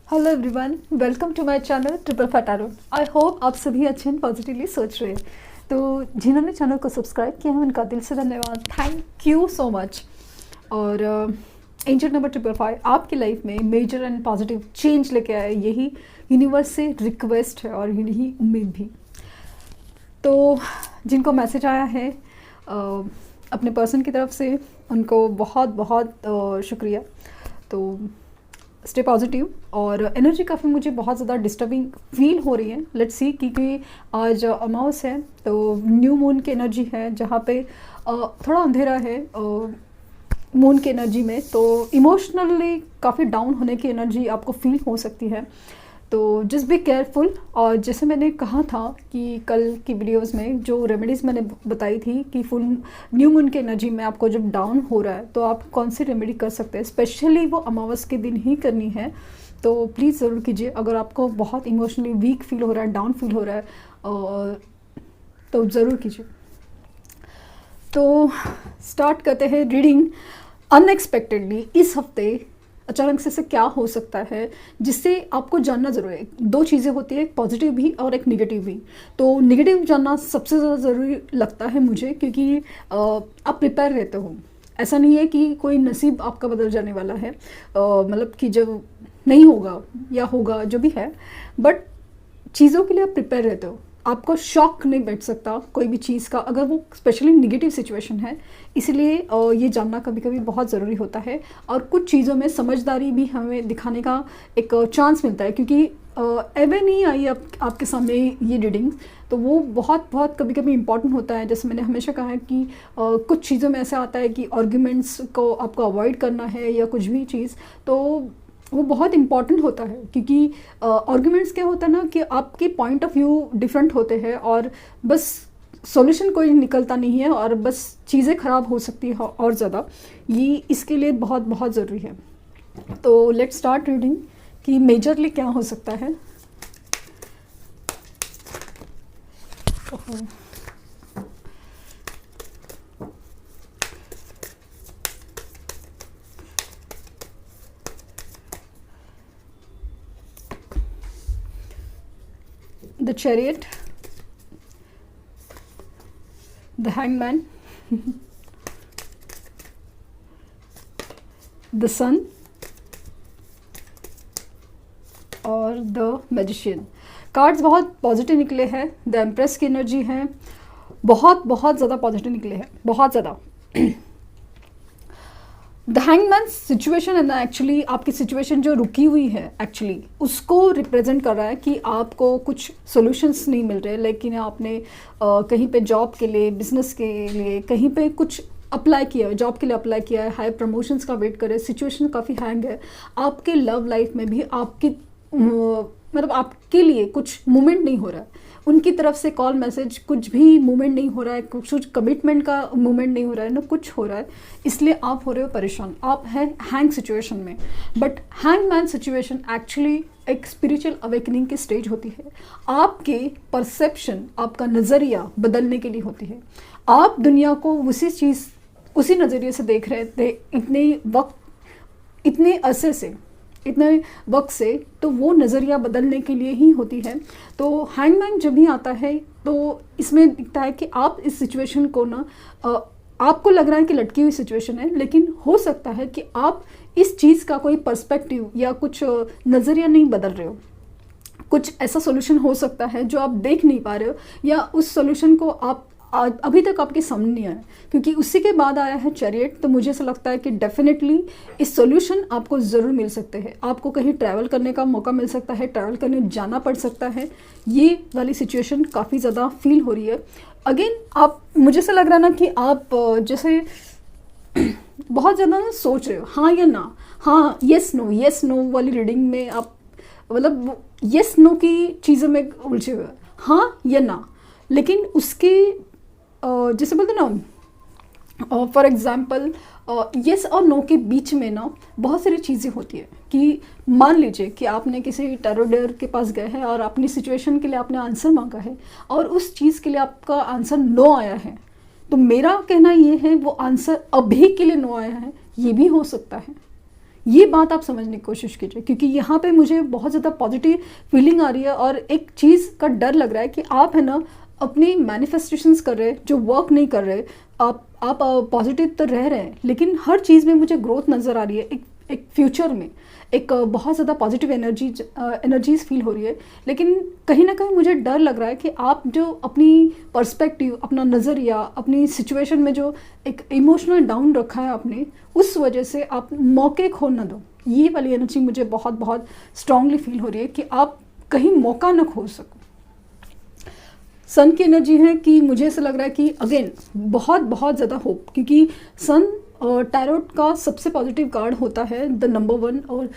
Hello everyone, welcome to my channel triple Fataro. I hope आप सभी अच्छे एंड पॉजिटिवली सोच रहे हैं। तो जिन्होंने चैनल को सब्सक्राइब किया है उनका दिल से धन्यवाद, थैंक यू सो मच। और एंजल नंबर 555 आपकी लाइफ में मेजर एंड पॉजिटिव चेंज लेके आए, यही यूनिवर्स से रिक्वेस्ट है और यही उम्मीद भी। तो जिनको मैसेज आया है अपने पर्सन की तरफ से, उनको बहुत बहुत शुक्रिया। तो स्टे पॉजिटिव। और एनर्जी काफ़ी मुझे बहुत ज़्यादा डिस्टर्बिंग फील हो रही है। लेट्स सी, क्योंकि आज अमावस है तो न्यू मून की एनर्जी है, जहाँ पे थोड़ा अंधेरा है मून की एनर्जी में, तो इमोशनली काफ़ी डाउन होने की एनर्जी आपको फील हो सकती है। तो जस्ट बी केयरफुल। और जैसे मैंने कहा था कि कल की वीडियोस में जो रेमेडीज़ मैंने बताई थी कि फुल न्यू मून की एनर्जी में आपको जब डाउन हो रहा है तो आप कौन सी रेमेडी कर सकते हैं, स्पेशली वो अमावस के दिन ही करनी है। तो प्लीज़ ज़रूर कीजिए। अगर आपको बहुत इमोशनली वीक फील हो रहा है, डाउन फील हो रहा है, तो ज़रूर कीजिए। तो स्टार्ट करते हैं रीडिंग। अनएक्सपेक्टेडली इस हफ्ते अचानक से क्या हो सकता है जिससे आपको जानना ज़रूरी है। दो चीज़ें होती है, एक पॉजिटिव भी और एक नेगेटिव भी। तो नेगेटिव जानना सबसे ज़्यादा ज़रूरी लगता है मुझे, क्योंकि आप प्रिपेयर रहते हो। ऐसा नहीं है कि कोई नसीब आपका बदल जाने वाला है, मतलब कि जब नहीं होगा या होगा जो भी है, बट चीज़ों के लिए आप प्रिपेयर रहते हो। आपको शॉक नहीं बैठ सकता कोई भी चीज़ का, अगर वो स्पेशली नेगेटिव सिचुएशन है। इसलिए ये जानना कभी कभी बहुत ज़रूरी होता है। और कुछ चीज़ों में समझदारी भी हमें दिखाने का एक चांस मिलता है, क्योंकि एवे नहीं आई आपके सामने ये रीडिंग, तो वो बहुत बहुत कभी कभी इंपॉर्टेंट होता है। जैसे मैंने हमेशा कहा है कि कुछ चीज़ों में ऐसा आता है कि आर्ग्यूमेंट्स को आपको अवॉइड करना है या कुछ भी चीज़, तो वो बहुत इंपॉर्टेंट होता है। क्योंकि आर्ग्यूमेंट्स क्या होता है ना कि आपके पॉइंट ऑफ व्यू डिफरेंट होते हैं और बस सॉल्यूशन कोई निकलता नहीं है और बस चीज़ें ख़राब हो सकती है और ज़्यादा। ये इसके लिए बहुत बहुत ज़रूरी है। तो लेट्स स्टार्ट रीडिंग कि मेजरली क्या हो सकता है। The Chariot, the Hangman, the Sun और द मैजिशियन। कार्ड्स बहुत पॉजिटिव निकले हैं। द एम्प्रेस की एनर्जी है, बहुत बहुत ज़्यादा पॉजिटिव निकले हैं, बहुत ज़्यादा। द हैंगमैन सिचुएशन है ना, एक्चुअली आपकी सिचुएशन जो रुकी हुई है एक्चुअली उसको रिप्रेजेंट कर रहा है कि आपको कुछ सॉल्यूशंस नहीं मिल रहे, लेकिन आपने कहीं पे जॉब के लिए, बिजनेस के लिए कहीं पे कुछ अप्लाई किया है, जॉब के लिए अप्लाई किया है, हाई प्रमोशंस का वेट करे, सिचुएशन काफ़ी हैंग है। आपके लव लाइफ में भी आपकी मतलब आपके लिए कुछ मूवमेंट नहीं हो रहा है, उनकी तरफ से कॉल मैसेज कुछ भी मूवमेंट नहीं हो रहा है, कुछ कमिटमेंट का मूवमेंट नहीं हो रहा है ना, कुछ हो रहा है। इसलिए आप हो रहे हो परेशान, आप हैं हैंग सिचुएशन में। बट हैंगमैन सिचुएशन एक्चुअली एक स्पिरिचुअल अवेकनिंग की स्टेज होती है। आपके परसेप्शन, आपका नज़रिया बदलने के लिए होती है। आप दुनिया को उसी नज़रिए से देख रहे थे इतने अरसे से, इतने वक्त से, तो वो नज़रिया बदलने के लिए ही होती है। तो हैंगमैन जब भी आता है तो इसमें दिखता है कि आप इस सिचुएशन को ना, आपको लग रहा है कि लटकी हुई सिचुएशन है, लेकिन हो सकता है कि आप इस चीज़ का कोई पर्सपेक्टिव या कुछ नज़रिया नहीं बदल रहे हो। कुछ ऐसा सॉल्यूशन हो सकता है जो आप देख नहीं पा रहे हो, या उस सॉल्यूशन को आप अभी तक आपके सामने नहीं आया, क्योंकि उसी के बाद आया है चैरियट। तो मुझे ऐसा लगता है कि डेफिनेटली इस सॉल्यूशन आपको ज़रूर मिल सकते हैं। आपको कहीं ट्रैवल करने का मौका मिल सकता है, ट्रैवल करने जाना पड़ सकता है। ये वाली सिचुएशन काफ़ी ज़्यादा फील हो रही है। अगेन आप, मुझे ऐसा लग रहा है ना कि आप जैसे बहुत ज़्यादा ना सोच रहे हो, हाँ या ना, हाँ येस नो वाली रीडिंग में आप मतलब येस नो की चीज़ों में उलझे हुए, हाँ या ना। लेकिन उसके जैसे बोलते ना, फॉर एग्जाम्पल येस और नो के बीच में ना बहुत सारी चीज़ें होती है। कि मान लीजिए कि आपने किसी टैरोडर के पास गए हैं और अपनी सिचुएशन के लिए आपने आंसर मांगा है और उस चीज़ के लिए आपका आंसर नो आया है, तो मेरा कहना ये है वो आंसर अभी के लिए नो आया है, ये भी हो सकता है। ये बात आप समझने की कोशिश कीजिए, क्योंकि यहाँ पे मुझे बहुत ज़्यादा पॉजिटिव फीलिंग आ रही है और एक चीज़ का डर लग रहा है कि आप है ना अपनी मैनिफेस्टेशंस कर रहे हैं जो वर्क नहीं कर रहे। आप पॉजिटिव तो रह रहे हैं, लेकिन हर चीज़ में मुझे ग्रोथ नज़र आ रही है। एक फ्यूचर में एक बहुत ज़्यादा पॉजिटिव एनर्जीज फील हो रही है, लेकिन कहीं ना कहीं मुझे डर लग रहा है कि आप जो अपनी पर्सपेक्टिव, अपना नज़रिया, अपनी सिचुएशन में जो एक इमोशनल डाउन रखा है आपने, उस वजह से आप मौके खो ना दो। ये वाली एनर्जी मुझे बहुत बहुत स्ट्रांगली फील हो रही है कि आप कहीं मौका ना खो सको। सन की एनर्जी है कि मुझे ऐसा लग रहा है कि अगेन बहुत बहुत ज़्यादा होप, क्योंकि सन टैरोट का सबसे पॉजिटिव कार्ड होता है द नंबर 1। और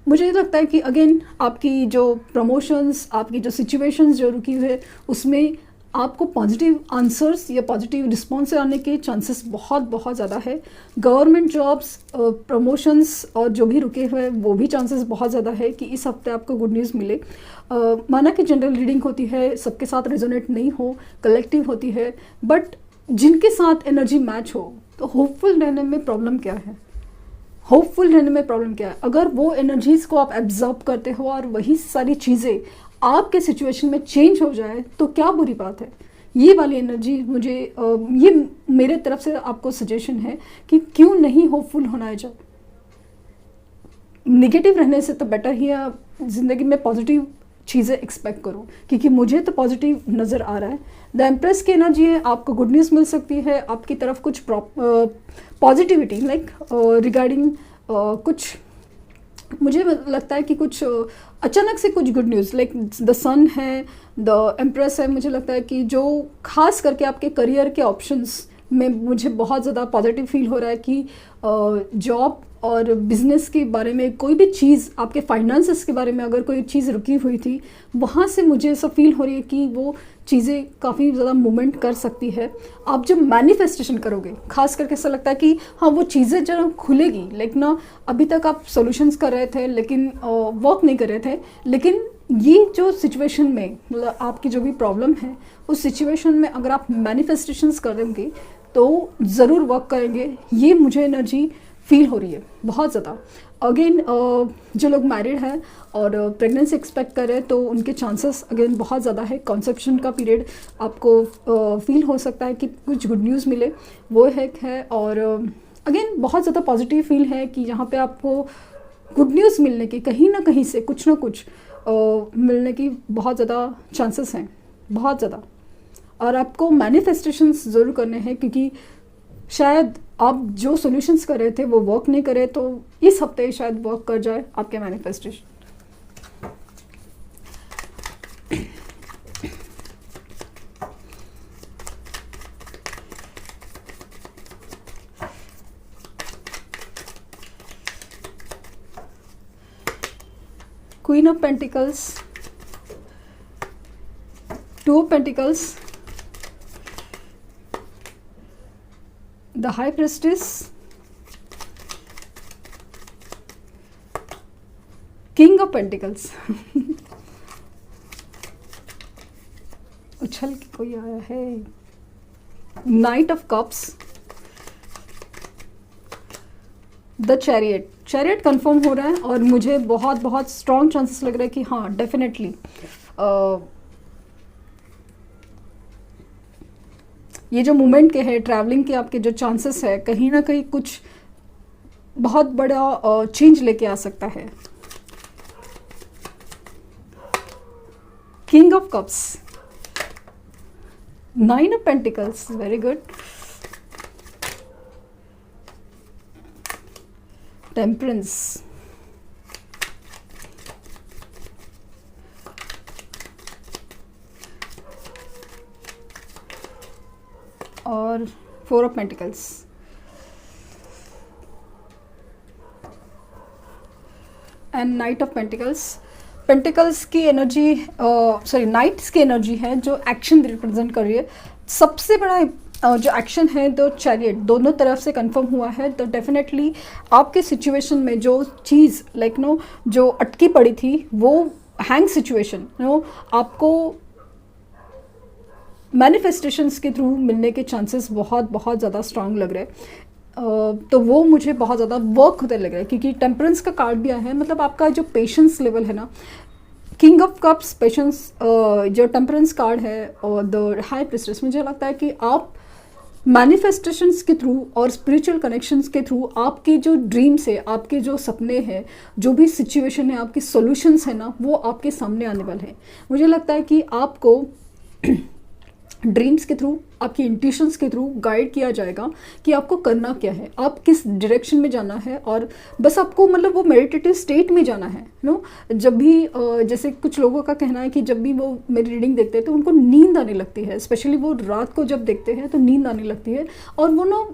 मुझे लगता है कि अगेन आपकी जो प्रमोशंस, आपकी जो सिचुएशंस जो रुकी हुई है, उसमें आपको पॉजिटिव आंसर्स या पॉजिटिव रिस्पॉन्स आने के चांसेस बहुत बहुत ज़्यादा है। गवर्नमेंट जॉब्स, प्रमोशंस और जो भी रुके हुए वो भी चांसेस बहुत ज़्यादा है कि इस हफ्ते आपको गुड न्यूज़ मिले। माना कि जनरल रीडिंग होती है, सबके साथ रेजोनेट नहीं हो, कलेक्टिव होती है, बट जिनके साथ एनर्जी मैच हो, तो होपफुल रहने में प्रॉब्लम क्या है? होपफुल रहने में प्रॉब्लम क्या है? अगर वो एनर्जीज़ को आप एब्जॉर्ब करते हो और वही सारी चीज़ें आपके सिचुएशन में चेंज हो जाए तो क्या बुरी बात है। ये वाली एनर्जी मुझे ये मेरे तरफ से आपको सजेशन है कि क्यों नहीं होपफुल होना है। जब निगेटिव रहने से तो बेटर ही आप ज़िंदगी में पॉजिटिव चीज़ें एक्सपेक्ट करो, क्योंकि मुझे तो पॉजिटिव नज़र आ रहा है। द एम्प्रेस की एनर्जी है, आपको गुड न्यूज़ मिल सकती है, आपकी तरफ कुछ पॉजिटिविटी लाइक रिगार्डिंग कुछ, मुझे लगता है कि कुछ अचानक से कुछ गुड न्यूज़ लाइक द सन है, द एम्प्रेस है। मुझे लगता है कि जो खास करके आपके करियर के ऑप्शंस में मुझे बहुत ज़्यादा पॉजिटिव फील हो रहा है कि जॉब और बिज़नेस के बारे में कोई भी चीज़, आपके फाइनेंसेस के बारे में अगर कोई चीज़ रुकी हुई थी, वहाँ से मुझे ऐसा फील हो रही है कि वो चीज़ें काफ़ी ज़्यादा मूवमेंट कर सकती है। आप जब मैनिफेस्टेशन करोगे, खास करके ऐसा लगता है कि हाँ वो चीज़ें जब खुलेगी, लाइक ना अभी तक आप सॉल्यूशंस कर रहे थे लेकिन वर्क नहीं कर रहे थे, लेकिन ये जो सिचुएशन में मतलब आपकी जो भी प्रॉब्लम है, उस सिचुएशन में अगर आप मैनिफेस्टेशंस करेंगे तो ज़रूर वर्क करेंगे। ये मुझे एनर्जी फील हो रही है बहुत ज़्यादा। अगेन जो लोग मैरिड हैं और प्रेगनेंसी एक्सपेक्ट कर रहे हैं तो उनके चांसेस अगेन बहुत ज़्यादा है। कॉन्सेप्शन का पीरियड आपको फील हो सकता है कि कुछ गुड न्यूज़ मिले, वो है। और अगेन बहुत ज़्यादा पॉजिटिव फील है कि यहाँ पे आपको गुड न्यूज़ मिलने की कहीं ना कहीं से कुछ ना कुछ मिलने की बहुत ज़्यादा चांसेस हैं, बहुत ज़्यादा। और आपको मैनिफेस्टेशंस ज़रूर करने हैं, क्योंकि शायद आप जो सॉल्यूशंस कर रहे थे वो वर्क नहीं करे, तो इस हफ्ते शायद वर्क कर जाए आपके manifestation. Queen of pentacles, two of pentacles, the high prestige, king of pentacles. उछल के कोई आया है, night of cups, the chariot. Chariot confirm हो रहा है और मुझे बहुत बहुत स्ट्रॉन्ग चांसेस लग रहा है कि हाँ डेफिनेटली ये जो मूवमेंट के है, ट्रैवलिंग के आपके जो चांसेस है, कहीं ना कहीं कुछ बहुत बड़ा चेंज लेके आ सकता है। King of cups, nine of pentacles, very good. Temperance, और four of pentacles. And knight of pentacles. Pentacles की एनर्जी, नाइट्स की एनर्जी है जो एक्शन रिप्रेजेंट कर रही है। सबसे बड़ा जो एक्शन है तो चैरियट दोनों तरफ से कंफर्म हुआ है, तो डेफिनेटली आपके सिचुएशन में जो चीज़ लाइक जो अटकी पड़ी थी, वो हैंग सिचुएशन आपको मैनिफेस्टेशंस के थ्रू मिलने के चांसेस बहुत बहुत ज़्यादा स्ट्रांग लग रहे हैं। तो वो मुझे बहुत ज़्यादा वर्क होते लग रहा है, क्योंकि टेम्परेंस का कार्ड भी आया है। मतलब आपका जो पेशेंस लेवल है ना, किंग ऑफ कप्स, पेशेंस, जो टेम्परेंस कार्ड है और द हाई प्रिस्टेस, मुझे लगता है कि आप मैनिफेस्टेशंस के थ्रू और स्पिरिचुअल कनेक्शंस के थ्रू आपके जो ड्रीम्स है, आपके जो सपने हैं, जो भी सिचुएशन है, आपके सॉल्यूशंस है ना, वो आपके सामने आने वाले हैं। मुझे लगता है कि आपको ड्रीम्स के थ्रू, आपकी इंट्यूशंस के थ्रू गाइड किया जाएगा कि आपको करना क्या है, आप किस डायरेक्शन में जाना है, और बस आपको मतलब वो मेडिटेटिव स्टेट में जाना है। नो, जब भी जैसे कुछ लोगों का कहना है कि जब भी वो मेरी रीडिंग देखते हैं तो उनको नींद आने लगती है, स्पेशली वो रात को जब देखते हैं तो नींद आने लगती है, और वो ना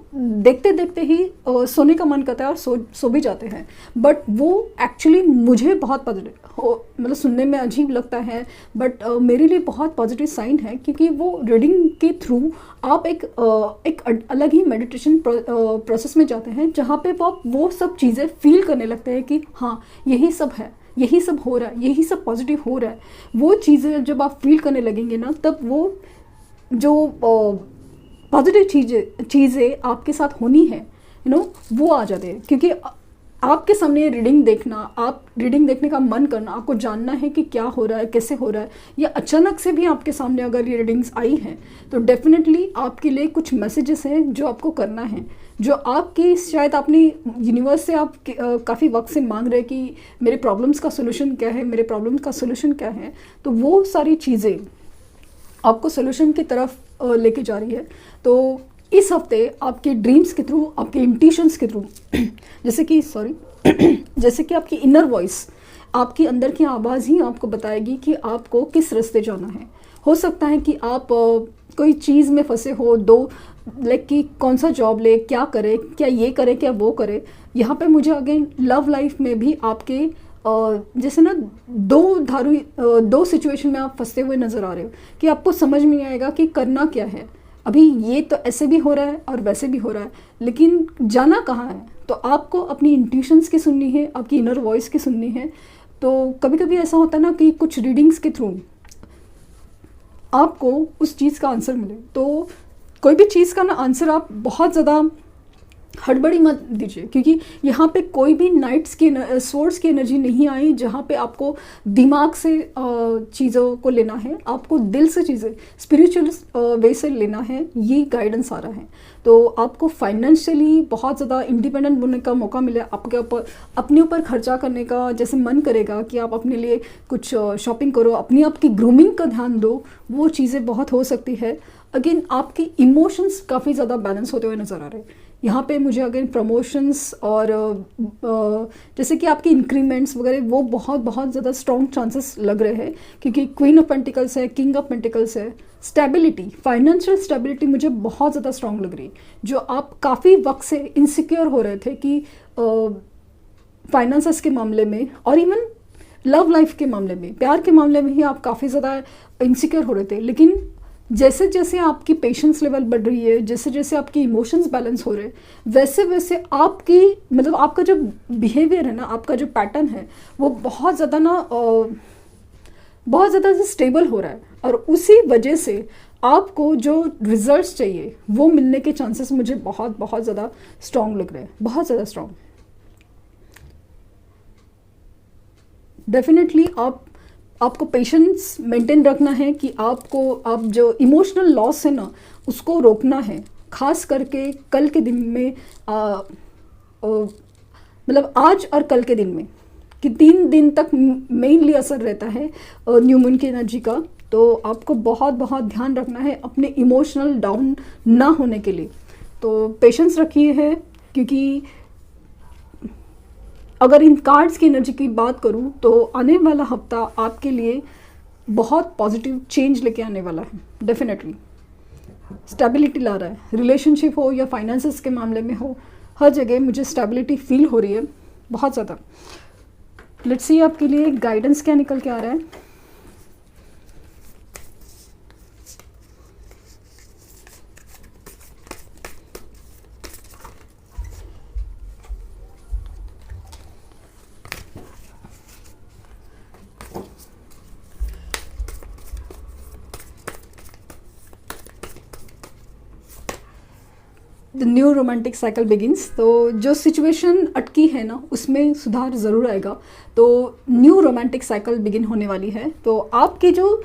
देखते देखते ही सोने का मन करता है और सो भी जाते हैं। बट वो एक्चुअली मुझे बहुत मतलब सुनने में अजीब लगता है, बट मेरे लिए बहुत पॉजिटिव साइन है, क्योंकि वो रीडिंग के थ्रू आप एक अलग ही मेडिटेशन प्रोसेस में जाते हैं, जहाँ पे आप वो सब चीज़ें फील करने लगते हैं कि हाँ यही सब है, यही सब हो रहा है, यही सब पॉजिटिव हो रहा है। वो चीज़ें जब आप फील करने लगेंगे ना, तब वो जो पॉजिटिव चीज़ें आपके साथ होनी है, वो आ जाते हैं। क्योंकि आपके सामने रीडिंग देखना, आप रीडिंग देखने का मन करना, आपको जानना है कि क्या हो रहा है, कैसे हो रहा है, या अचानक से भी आपके सामने अगर ये रीडिंग्स आई हैं तो डेफिनेटली आपके लिए कुछ मैसेजेस हैं जो आपको करना है, जो आपकी शायद आपने यूनिवर्स से आप काफ़ी वक्त से मांग रहे हैं कि मेरे प्रॉब्लम्स का सोल्यूशन क्या है, मेरे प्रॉब्लम्स का सोल्यूशन क्या है। तो वो सारी चीज़ें आपको सोल्यूशन की तरफ लेके जा रही है। तो इस हफ्ते आपके ड्रीम्स के थ्रू, आपके इंट्यूशंस के थ्रू जैसे कि आपकी इनर वॉइस, आपकी अंदर की आवाज़ ही आपको बताएगी कि आपको किस रास्ते जाना है। हो सकता है कि आप कोई चीज़ में फंसे हो, लाइक कि कौन सा जॉब ले, क्या करे, क्या ये करे, क्या वो करे। यहाँ पे मुझे अगेन लव लाइफ में भी आपके जैसे ना दो सिचुएशन में आप फंसते हुए नज़र आ रहे हो कि आपको समझ में नहीं आएगा कि करना क्या है। अभी ये तो ऐसे भी हो रहा है और वैसे भी हो रहा है, लेकिन जाना कहाँ है। तो आपको अपनी इंट्यूशंस की सुननी है, आपकी इनर वॉइस की सुननी है। तो कभी कभी ऐसा होता है ना कि कुछ रीडिंग्स के थ्रू आपको उस चीज़ का आंसर मिले। तो कोई भी चीज़ का ना आंसर आप बहुत ज़्यादा हड़बड़ी मत दीजिए, क्योंकि यहाँ पे कोई भी नाइट्स की सोर्स की एनर्जी नहीं आई जहाँ पे आपको दिमाग से चीज़ों को लेना है, आपको दिल से चीज़ें स्पिरिचुअल वे से लेना है, ये गाइडेंस आ रहा है। तो आपको फाइनेंशियली बहुत ज़्यादा इंडिपेंडेंट बनने का मौका मिला, आपके ऊपर अपने ऊपर खर्चा करने का जैसे मन करेगा कि आप अपने लिए कुछ शॉपिंग करो, अपनी आपकी ग्रूमिंग का ध्यान दो, वो चीज़ें बहुत हो सकती है। अगेन आपकी इमोशंस काफ़ी ज़्यादा बैलेंस होते हुए नज़र आ रहे हैं यहाँ पे मुझे। अगेन प्रमोशंस और जैसे कि आपकी इंक्रीमेंट्स वगैरह वो बहुत ज़्यादा स्ट्रॉन्ग चांसेस लग रहे हैं, क्योंकि क्वीन ऑफ पेंटिकल्स है, किंग ऑफ पेंटिकल्स है। स्टेबिलिटी, फाइनेंशियल स्टेबिलिटी मुझे बहुत ज़्यादा स्ट्रॉन्ग लग रही है। जो आप काफ़ी वक्त से इनसिक्योर हो रहे थे कि फाइनेंसेस के मामले में और इवन लव लाइफ के मामले में, प्यार के मामले में ही आप काफ़ी ज़्यादा इनसिक्योर हो रहे थे, लेकिन जैसे जैसे आपकी पेशेंस लेवल बढ़ रही है, जैसे जैसे आपकी इमोशंस बैलेंस हो रहे हैं, वैसे वैसे आपकी मतलब आपका जो बिहेवियर है ना, आपका जो पैटर्न है वो बहुत ज़्यादा स्टेबल हो रहा है। और उसी वजह से आपको जो रिजल्ट्स चाहिए वो मिलने के चांसेस मुझे बहुत ज़्यादा स्ट्रॉन्ग लग रहे हैं, बहुत ज़्यादा स्ट्रॉन्ग। डेफिनेटली आपको पेशेंस मेंटेन रखना है कि आप जो इमोशनल लॉस है ना उसको रोकना है, खास करके कल के दिन में मतलब आज और कल के दिन में, कि 3 दिन तक मेनली असर रहता है न्यू मून की एनर्जी का। तो आपको बहुत ध्यान रखना है अपने इमोशनल डाउन ना होने के लिए। तो पेशेंस रखिए है, क्योंकि अगर इन कार्ड्स की एनर्जी की बात करूं तो आने वाला हफ्ता आपके लिए बहुत पॉजिटिव चेंज लेके आने वाला है। डेफिनेटली स्टेबिलिटी ला रहा है, रिलेशनशिप हो या फाइनेंसेस के मामले में हो, हर जगह मुझे स्टेबिलिटी फील हो रही है बहुत ज़्यादा। लेट्स सी आपके लिए गाइडेंस क्या निकल के आ रहा है। The new romantic cycle begins. तो जो सिचुएशन अटकी है ना उसमें सुधार ज़रूर आएगा। तो न्यू रोमांटिक साइकिल बिगिन होने वाली है। तो आपके जो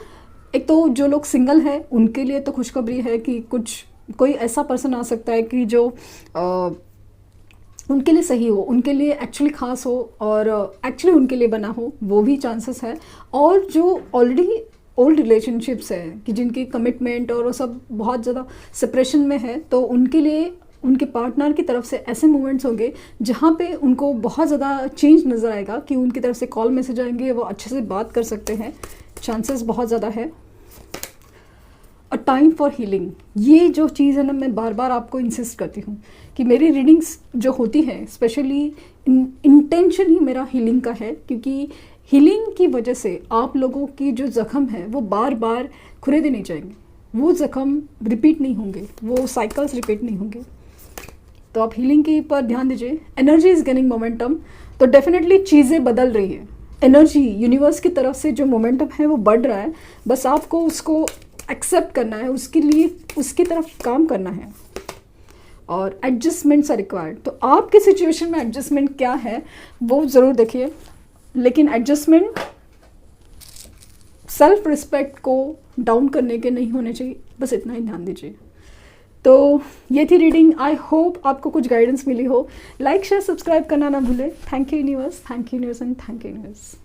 एक तो जो लोग सिंगल है उनके लिए तो खुशखबरी है कि कोई ऐसा पर्सन आ सकता है कि जो उनके लिए सही हो, उनके लिए एक्चुअली खास हो और एक्चुअली उनके लिए बना हो, वो भी चांसेस है। और जो ऑलरेडी ओल्ड रिलेशनशिप्स हैं कि जिनकी कमिटमेंट और वो सब बहुत ज़्यादा सेपरेशन में है, तो उनके लिए उनके पार्टनर की तरफ से ऐसे मोमेंट्स होंगे जहाँ पे उनको बहुत ज़्यादा चेंज नज़र आएगा कि उनकी तरफ से कॉल मैसेज आएंगे, वो अच्छे से बात कर सकते हैं, चांसेस बहुत ज़्यादा है। अ टाइम फॉर हीलिंग, ये जो चीज़ है ना, मैं बार बार आपको इंसिस्ट करती हूँ कि मेरी रीडिंग्स जो होती हैं स्पेशली इंटेंशन ही मेरा हीलिंग का है, क्योंकि हीलिंग की वजह से आप लोगों की जो ज़ख्म है वो बार बार खुरेदे नहीं जाएंगे, वो ज़ख्म रिपीट नहीं होंगे, वो साइकिल्स रिपीट नहीं होंगे। तो आप हीलिंग के पर ध्यान दीजिए। एनर्जी इज़ गेनिंग मोमेंटम, तो डेफिनेटली चीज़ें बदल रही हैं। एनर्जी यूनिवर्स की तरफ से जो मोमेंटम है वो बढ़ रहा है, बस आपको उसको एक्सेप्ट करना है, उसके लिए उसकी तरफ काम करना है और एडजस्टमेंट्स आर रिक्वायर्ड। तो आपके सिचुएशन में एडजस्टमेंट क्या है वो ज़रूर देखिए, लेकिन एडजस्टमेंट सेल्फ रिस्पेक्ट को डाउन करने के नहीं होने चाहिए, बस इतना ही ध्यान दीजिए। तो ये थी रीडिंग। आई होप आपको कुछ गाइडेंस मिली हो। लाइक शेयर सब्सक्राइब करना ना भूलें। Thank you universe, thank you universe and thank you universe.